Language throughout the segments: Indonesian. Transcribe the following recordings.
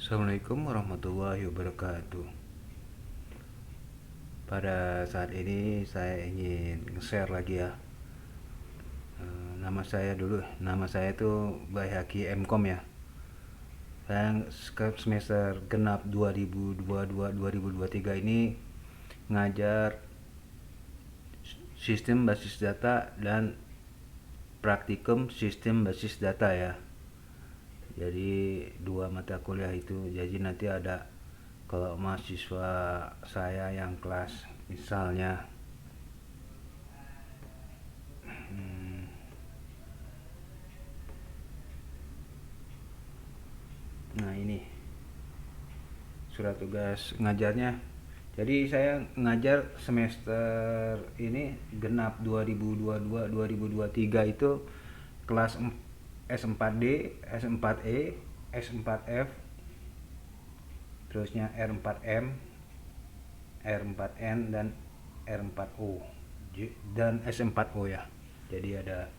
Assalamualaikum warahmatullahi wabarakatuh. Pada saat ini saya ingin share lagi ya. Nama saya dulu, nama saya itu Bayhaki Mkom ya. Saya semester genap 2022-2023 ini ngajar sistem basis data dan praktikum sistem basis data ya. Jadi dua mata kuliah itu. Jadi nanti ada, kalau mahasiswa saya yang kelas misalnya nah ini surat tugas ngajarnya. Jadi saya ngajar semester ini genap 2022-2023 itu kelas S4D, S4E, S4F, terusnya R4M, R4N dan R4O dan S4O ya. Jadi ada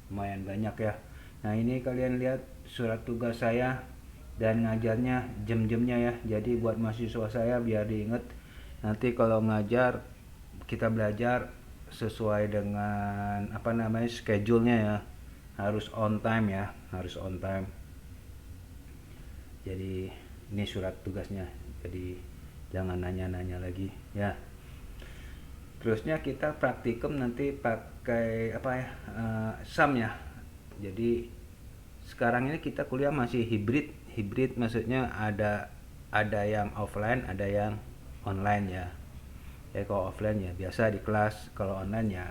lumayan banyak ya. Nah, ini kalian lihat surat tugas saya dan ngajarnya jam-jamnya ya. Jadi buat mahasiswa saya biar diingat, nanti kalau ngajar kita belajar sesuai dengan schedule-nya ya. Harus on time ya, harus on time. Jadi ini surat tugasnya. Jadi jangan nanya-nanya lagi ya. Terusnya kita praktikum nanti pakai SAM ya. Jadi sekarang ini kita kuliah masih hibrid maksudnya ada yang offline, ada yang online ya. Ya kalau offline ya biasa di kelas, kalau online ya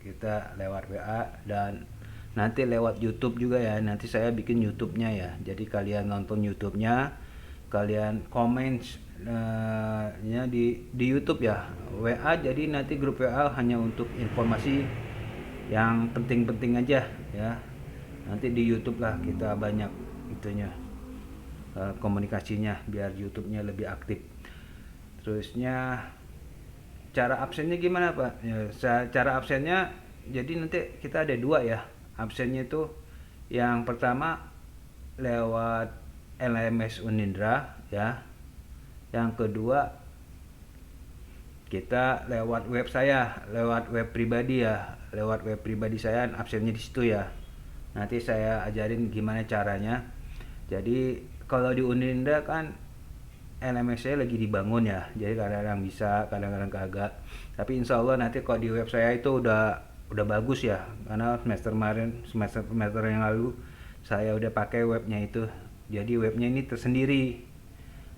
kita lewat WA dan nanti lewat YouTube juga ya. Nanti saya bikin YouTube-nya ya. Jadi kalian nonton YouTube-nya, kalian komen nya di YouTube ya. WA jadi nanti grup WA hanya untuk informasi yang penting-penting aja ya. Nanti di YouTube lah kita banyak itunya komunikasinya biar YouTube-nya lebih aktif. Terusnya cara absennya gimana Pak? Ya, cara absennya jadi nanti kita ada dua ya. Absennya itu yang pertama lewat LMS Unindra ya. Yang kedua kita lewat web saya, lewat web pribadi ya. Lewat web pribadi saya absennya di situ ya. Nanti saya ajarin gimana caranya. Jadi kalau di Unindra kan LMS saya lagi dibangun ya. Jadi kadang-kadang bisa, kadang-kadang kagak. Tapi insya Allah nanti kalau di web saya itu udah bagus ya. Karena semester yang lalu saya udah pakai webnya itu. Jadi webnya ini tersendiri,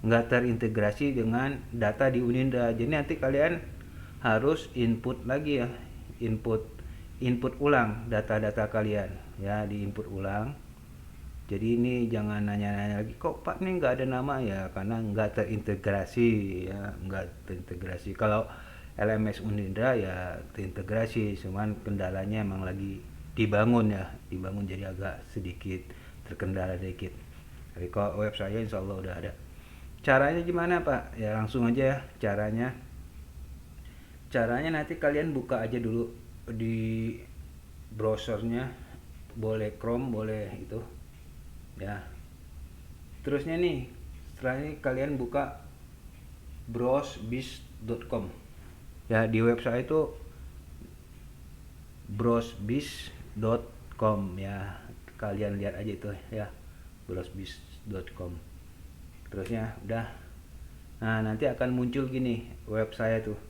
nggak terintegrasi dengan data di Unindra. Jadi nanti kalian harus input lagi ya, input ulang data-data kalian ya, diinput ulang. Jadi ini jangan nanya-nanya lagi, kok Pak ini nggak ada nama ya, karena nggak terintegrasi ya, nggak terintegrasi. Kalau LMS Unindra ya terintegrasi, cuman kendalanya emang lagi dibangun ya, jadi agak sedikit terkendala dikit. Tapi kalau web saya insya Allah udah ada. Caranya gimana Pak? Ya langsung aja ya caranya. Caranya nanti kalian buka aja dulu di browsernya, boleh Chrome, boleh itu ya. Terusnya nih, setelah ini kalian buka browsbiz.com ya. Di website itu browsbiz.com ya, kalian lihat aja itu ya, browsbiz.com. Terusnya udah, nah nanti akan muncul gini web saya tuh.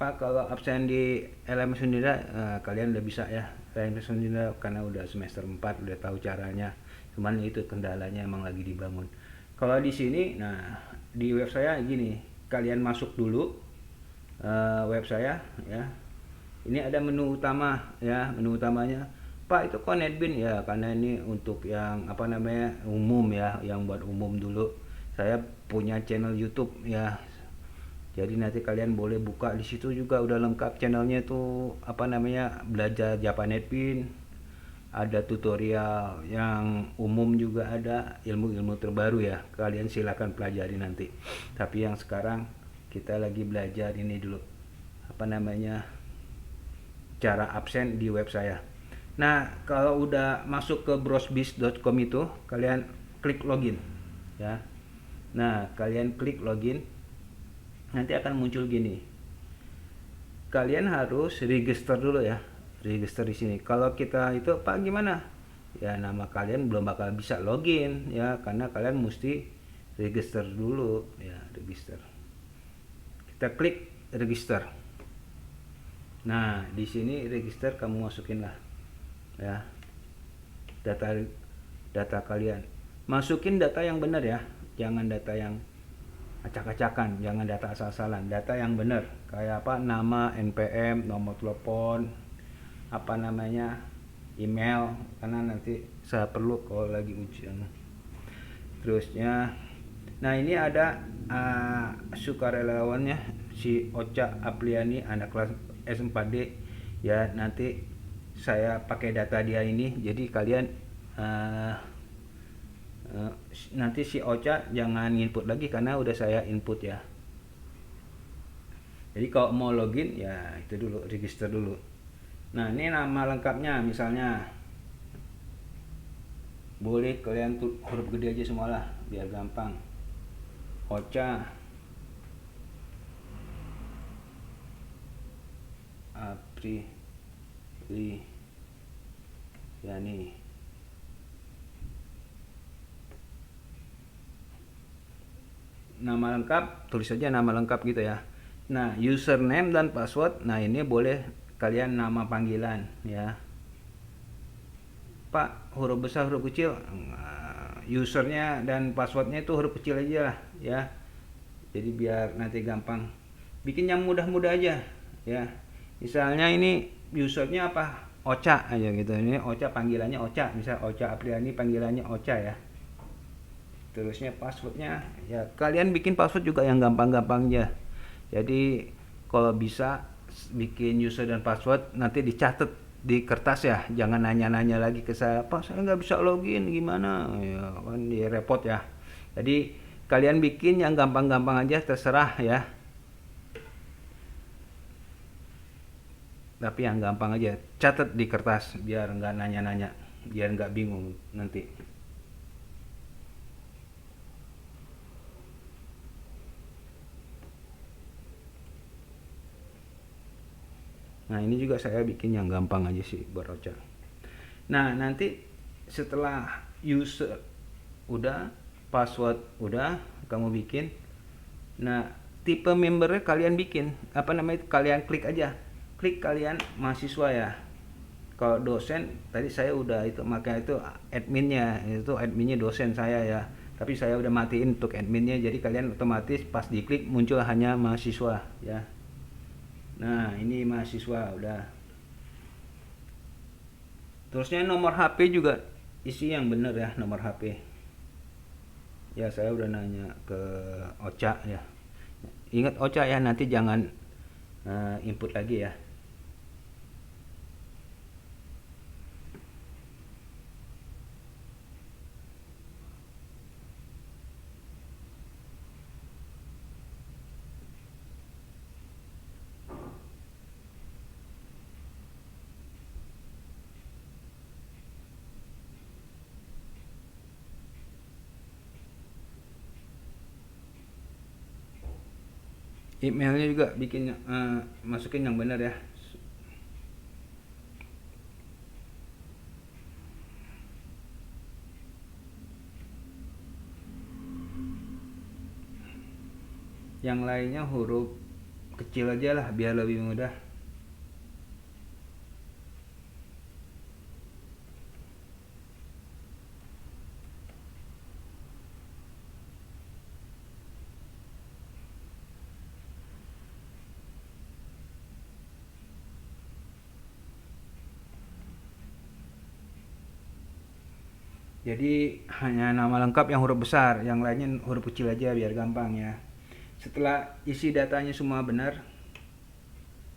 Pak kalau absen di LMS Unindra kalian udah bisa ya, LMS Unindra karena udah semester 4 udah tahu caranya. Cuman itu kendalanya emang lagi dibangun. Kalau di sini, nah di web saya gini, kalian masuk dulu web saya ya. Ini ada menu utama ya, menu utamanya. Pak itu kok NetBeans ya, karena ini untuk yang umum ya, yang buat umum dulu. Saya punya channel YouTube ya. Jadi nanti kalian boleh buka di situ juga udah lengkap channelnya tuh belajar Java NetBeans. Ada tutorial yang umum juga, ada ilmu-ilmu terbaru ya. Kalian silakan pelajari nanti. Tapi yang sekarang kita lagi belajar ini dulu. Cara absen di web saya. Nah, kalau udah masuk ke browsbiz.com itu, kalian klik login. ya. Nah, kalian klik login, nanti akan muncul gini. Kalian harus register dulu ya, register di sini. Kalau kita itu Pak gimana? Ya nama kalian belum bakal bisa login ya, karena kalian mesti register dulu ya, register. Kita klik register. Nah, di sini register kamu masukin lah ya data data kalian. Masukin data yang benar ya, jangan data yang acak-acakan, jangan data asal-asalan, data yang benar. Kayak apa? Nama, NPM, nomor telepon, apa namanya, email, karena nanti saya perlu kalau lagi ujian. Terusnya, nah ini ada sukarelawannya si Ocha Apriani, anak kelas S4D ya. Nanti saya pakai data dia ini, jadi kalian nanti si Ocha jangan input lagi karena udah saya input ya. Jadi kalau mau login ya itu dulu, register dulu. Nah ini nama lengkapnya, misalnya boleh kalian tuh huruf gede aja semua lah biar gampang. Ocha Apri Yani. Nama lengkap, tulis saja nama lengkap gitu ya. Nah, username dan password, nah ini boleh kalian nama panggilan ya. Pak, huruf besar, huruf kecil, usernya dan passwordnya itu huruf kecil aja lah ya. Jadi biar nanti gampang. Bikin yang mudah-mudah aja ya. Misalnya ini usernya apa? Ocha aja gitu. Ini Ocha, panggilannya Ocha. Misal Ocha Apriani, panggilannya Ocha ya. Terusnya passwordnya ya kalian bikin password juga yang gampang-gampang aja. Jadi kalau bisa bikin user dan password nanti dicatat di kertas ya, jangan nanya-nanya lagi ke saya, Pak saya nggak bisa login gimana ya, kan dia repot ya. Jadi kalian bikin yang gampang-gampang aja, terserah ya, tapi yang gampang aja, catat di kertas biar nggak nanya-nanya, biar nggak bingung nanti. Nah ini juga saya bikin yang gampang aja sih buat Ocha. Nah nanti setelah user udah, password udah kamu bikin, nah tipe membernya kalian bikin apa namanya, kalian klik aja, klik kalian mahasiswa ya. Kalau dosen tadi saya udah itu, makanya itu adminnya dosen saya ya, tapi saya udah matiin untuk adminnya, jadi kalian otomatis pas diklik muncul hanya mahasiswa ya. Nah ini mahasiswa udah. Terusnya nomor HP juga isi yang bener ya, nomor HP ya. Saya udah nanya ke Ocha ya, ingat Ocha ya, nanti jangan input lagi ya. Emailnya juga bikin masukin yang benar ya. Yang lainnya huruf kecil aja lah biar lebih mudah. Jadi hanya nama lengkap yang huruf besar, yang lainnya huruf kecil aja biar gampang ya. Setelah isi datanya semua benar,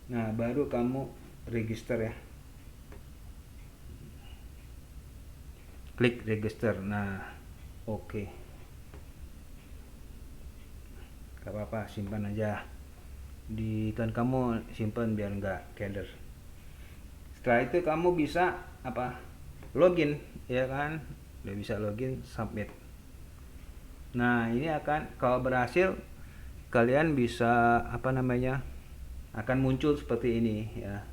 nah baru kamu register ya. Klik register. Nah, oke. Gak apa-apa, simpan aja. Di tuan kamu simpan biar nggak keder. Setelah itu kamu bisa apa? Login, ya kan? Udah bisa login, submit. Nah, ini akan kalau berhasil kalian bisa apa namanya? Akan muncul seperti ini ya.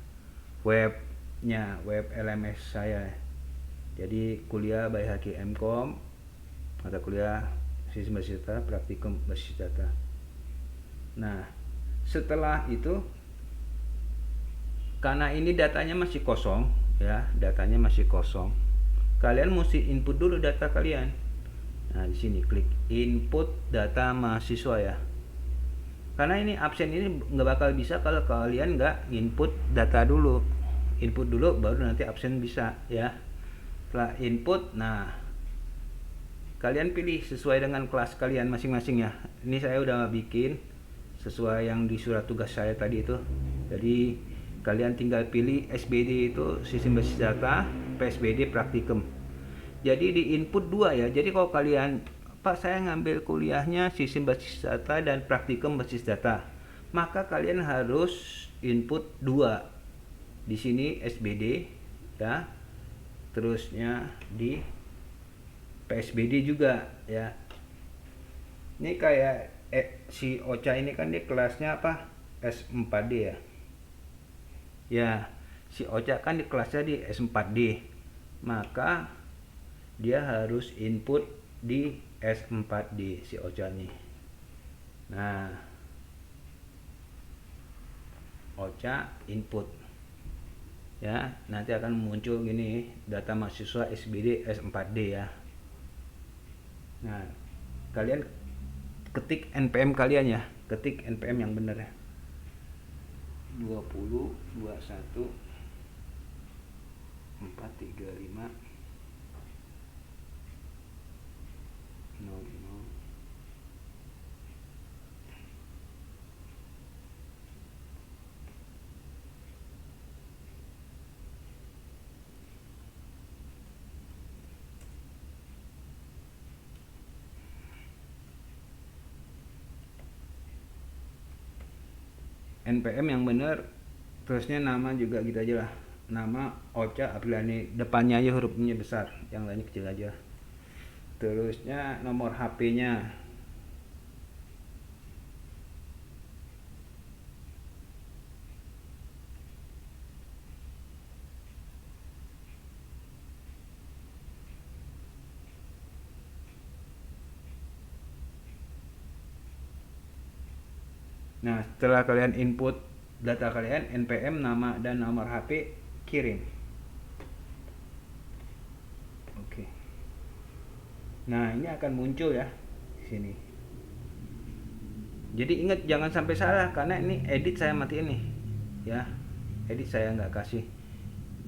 Webnya, web LMS saya. Jadi kuliah by Haki Mkom, mata kuliah sistem berbasis data, praktikum berbasis data. Nah, setelah itu karena ini datanya masih kosong ya, datanya masih kosong. Kalian mesti input dulu data kalian. Nah, di sini klik input data mahasiswa ya. Karena ini absen ini nggak bakal bisa kalau kalian nggak input data dulu. Input dulu baru nanti absen bisa ya. Setelah input, nah kalian pilih sesuai dengan kelas kalian masing-masing ya. Ini saya udah bikin sesuai yang di surat tugas saya tadi itu. Jadi kalian tinggal pilih SBD itu sistem basis data, PSBD praktikum. Jadi di input dua ya. Jadi kalau kalian, Pak saya ngambil kuliahnya sistem basis data dan praktikum basis data, maka kalian harus input dua. Di sini SBD ya. Terusnya di PSBD juga ya. Ini kayak si Ocha ini kan dia kelasnya apa? S4D ya. Ya, si Ocha kan di kelasnya di S4D. Maka dia harus input di S4D si Ocha nih. Nah, Ocha input. Ya, nanti akan muncul gini data mahasiswa SBD S4D ya. Nah, kalian ketik NPM kalian ya, ketik NPM yang benar ya. 20 21 435 00. NPM yang benar, terusnya nama juga gitu aja lah. Nama Ocha Apriliani, depannya aja hurufnya besar, yang lainnya kecil aja. Terusnya nomor HP-nya. Nah, setelah kalian input data kalian, NPM, nama dan nomor HP, kirim. Oke. Nah, ini akan muncul ya di sini. Jadi ingat jangan sampai salah karena ini edit saya matiin nih. Ya. Edit saya nggak kasih.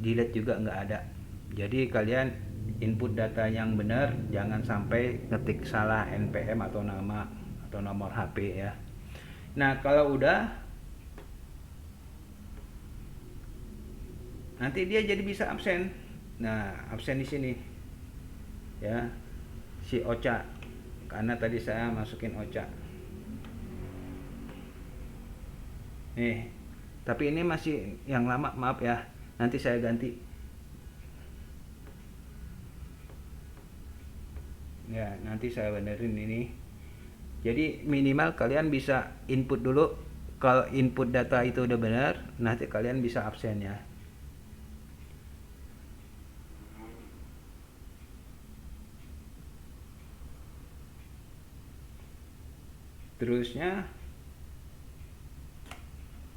Delete juga nggak ada. Jadi kalian input data yang benar, jangan sampai ngetik salah NPM atau nama atau nomor HP ya. Nah, kalau udah nanti dia jadi bisa absen. Nah, absen di sini. Ya. Si Ocha. Karena tadi saya masukin Ocha. Nih. Tapi ini masih yang lama, maaf ya. Nanti saya ganti. Ya, nanti saya benerin ini. Jadi minimal kalian bisa input dulu. Kalau input data itu udah benar, nanti kalian bisa absen ya. Terusnya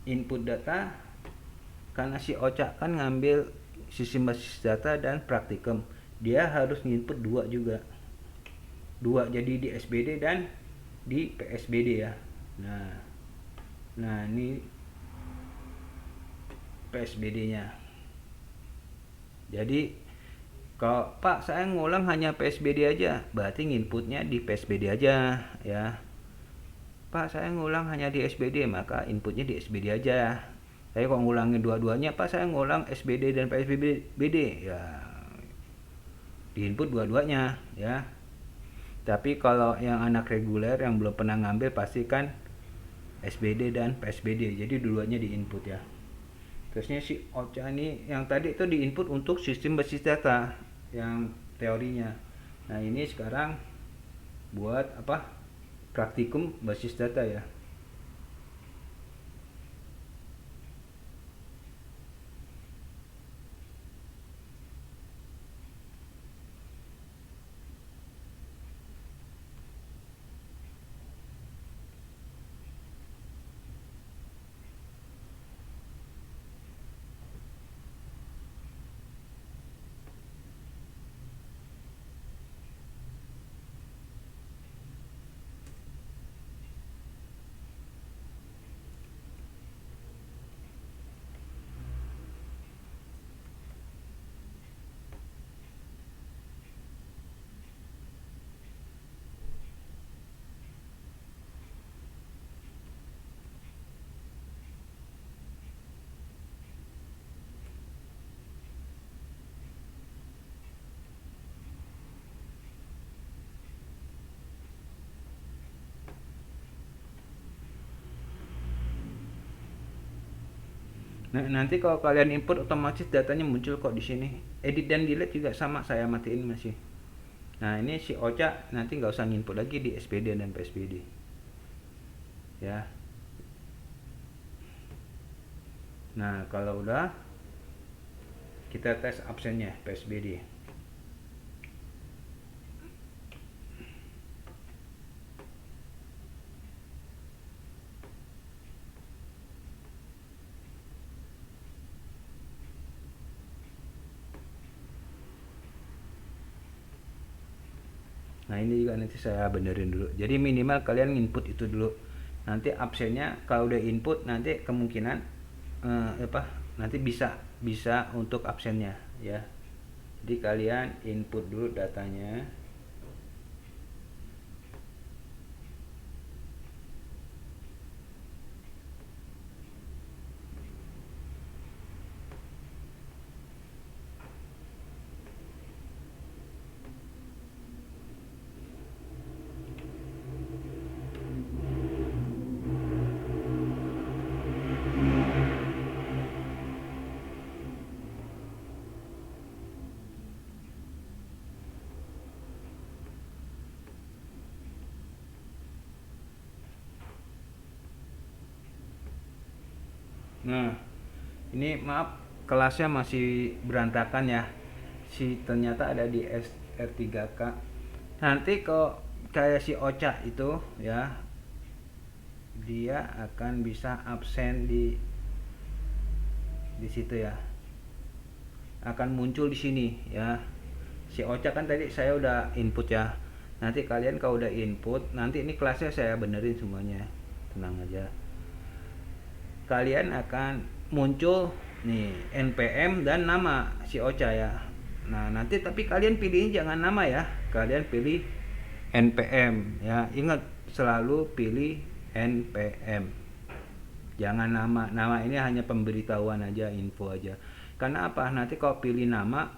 input data, karena si Ocha kan ngambil sistem basis data dan praktikum, dia harus input dua juga. Dua, jadi di SBD dan di PSBD ya. Nah ini PSBD-nya. Jadi kalau Pak saya ngulang hanya PSBD aja, berarti inputnya di PSBD aja ya. Pak saya ngulang hanya di SBD, maka inputnya di SBD aja. Saya kalau ngulangin dua-duanya, Pak saya ngulang SBD dan PSBD ya, di input dua-duanya ya. Tapi kalau yang anak reguler yang belum pernah ngambil pasti kan SBD dan PSBD, jadi dua-duanya di input ya. Terusnya si Ocha ini yang tadi itu di input untuk sistem basis data yang teorinya. Nah ini sekarang buat apa, praktikum basis data ya. Nah, nanti kalau kalian input otomatis datanya muncul kok di sini. Edit dan delete juga sama, saya matiin masih. Nah, ini si Ocha nanti nggak usah nginput lagi di SPD dan PSBD. Ya. Nah, kalau udah kita tes absennya PSBD. Nah, ini juga nanti saya benerin dulu. Jadi minimal kalian input itu dulu. Nanti absennya kalau udah input nanti kemungkinan apa? Nanti bisa untuk absennya ya. Jadi kalian input dulu datanya. Nah, ini maaf kelasnya masih berantakan ya. Ternyata ada di SR3K. Nanti kok kayak si Ocha itu ya, dia akan bisa absen di situ ya. Akan muncul di sini ya. Si Ocha kan tadi saya udah input ya. Nanti kalian kalau udah input, nanti ini kelasnya saya benerin semuanya. Tenang aja. Kalian akan muncul nih NPM dan nama si Ocha ya. Nah, nanti tapi kalian pilih jangan nama ya. Kalian pilih NPM ya. Ingat selalu pilih NPM. Jangan nama. Nama ini hanya pemberitahuan aja, info aja. Karena apa? Nanti kalau pilih nama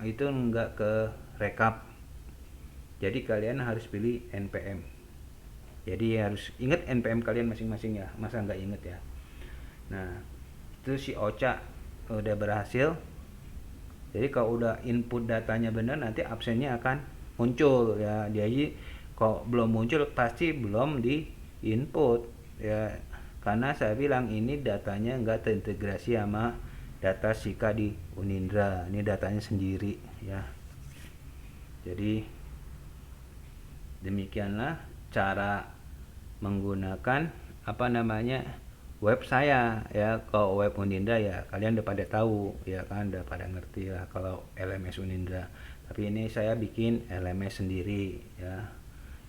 itu enggak ke rekap. Jadi kalian harus pilih NPM. Jadi harus ingat NPM kalian masing-masing ya. Masa enggak inget ya? Nah, itu si Ocha udah berhasil. Jadi kalau udah input datanya benar, nanti absennya akan muncul ya. Jadi kalau belum muncul pasti belum di input ya. Karena saya bilang ini datanya nggak terintegrasi sama data Sika di Unindra. Ini datanya sendiri ya. Jadi demikianlah cara menggunakan apa namanya web saya ya. Kalau web Unindra ya kalian udah pada tahu ya kan, udah pada ngerti lah kalau LMS Unindra. Tapi ini saya bikin LMS sendiri ya,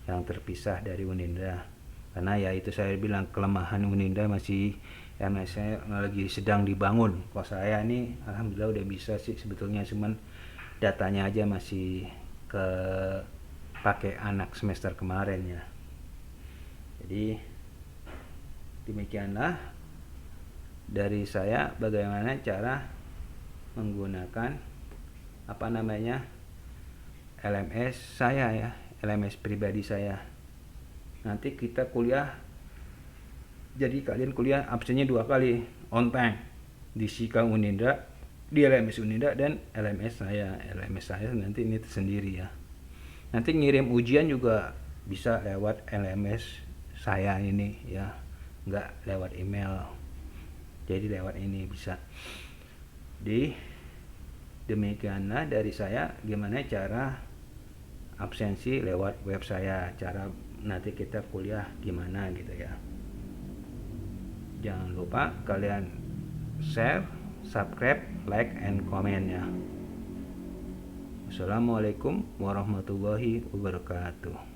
yang terpisah dari Unindra. Karena ya itu saya bilang kelemahan Unindra masih LMS saya lagi sedang dibangun. Kalau saya ini alhamdulillah udah bisa sih sebetulnya, cuman datanya aja masih ke pakai anak semester kemarin ya. Jadi demikianlah dari saya bagaimana cara menggunakan apa namanya LMS saya ya, LMS pribadi saya. Nanti kita kuliah, jadi kalian kuliah absennya 2 kali on time di Sika Unindra, di LMS Unindra dan LMS saya. LMS saya nanti ini sendiri ya. Nanti ngirim ujian juga bisa lewat LMS saya ini ya, nggak lewat email. Jadi lewat ini bisa. Demikianlah dari saya gimana cara absensi lewat web saya, cara nanti kita kuliah gimana gitu ya. Jangan lupa kalian share, subscribe, like, and comment ya. Assalamualaikum warahmatullahi wabarakatuh.